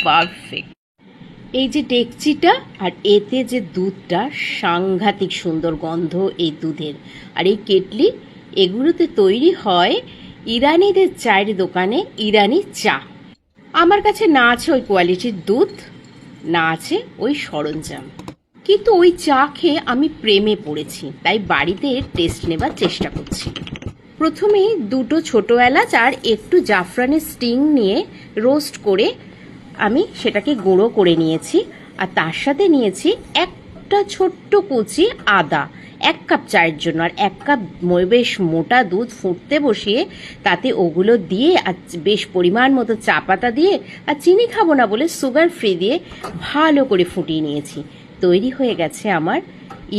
Perfect. এই যে ডেকচিটা আর এতে যে দুধটা, সাংঘাতিক সুন্দর গন্ধ এই দুধের। আর এই কেটলি, এগুলোতে তৈরি হয় ইরানিদের চায়ের দোকানে ইরানি চা। আমার কাছে না আছে ওই কোয়ালিটির দুধ, না আছে ওই সরঞ্জাম, কিন্তু ওই চা খেয়ে আমি প্রেমে পড়েছি, তাই বাড়িতে টেস্ট নেবার চেষ্টা করছি। প্রথমে দুটো ছোট এলাচ আর একটু জাফরানের স্টিং নিয়ে রোস্ট করে আমি সেটাকে গুঁড়ো করে নিয়েছি। আর তার সাথে নিয়েছি একটা ছোট্ট কুচি আদা, 1 কাপ চায়ের জন্য। আর 1 কাপ বেশ মোটা দুধ ফুটতে বসিয়ে তাতে ওগুলো দিয়ে আর বেশ পরিমাণ মতো চা পাতা দিয়ে আর চিনি খাবো না বলে সুগার ফ্রি দিয়ে ভালো করে ফুটিয়ে নিয়েছি। তৈরি হয়ে গেছে আমার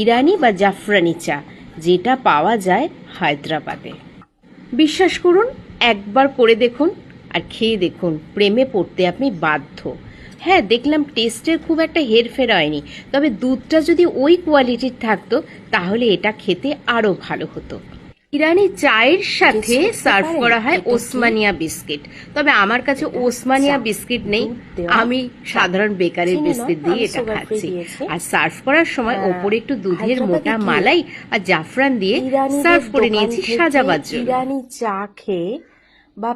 ইরানি বা জাফরানি চা, যেটা পাওয়া যায় হায়দ্রাবাদে। বিশ্বাস করুন, একবার করে দেখুন আর খেয়ে দেখুন, প্রেমে পড়তে আপনি বাধ্য। হ্যাঁ, দেখলাম টেস্টের খুব একটা হেরফের হয়নি, তবে দুধটা যদি ওই কোয়ালিটির থাকতো তাহলে এটা খেতে আরও ভালো হতো। ইরানি চায়ের সাথে সার্ভ করা হয় ওসমানিয়া বিস্কিট, তবে আমার কাছে ওসমানিয়া বিস্কিট নেই, আমি সাধারণ বেকারির বিস্কিট দিয়ে এটা খাচ্ছি। আর সার্ভ করার সময় ওপরে একটু দুধের মোটা মালাই আর জাফরান দিয়ে সার্ভ করে নিয়েছি সাজাবার জন্য। ইরানি চা খেয়ে বা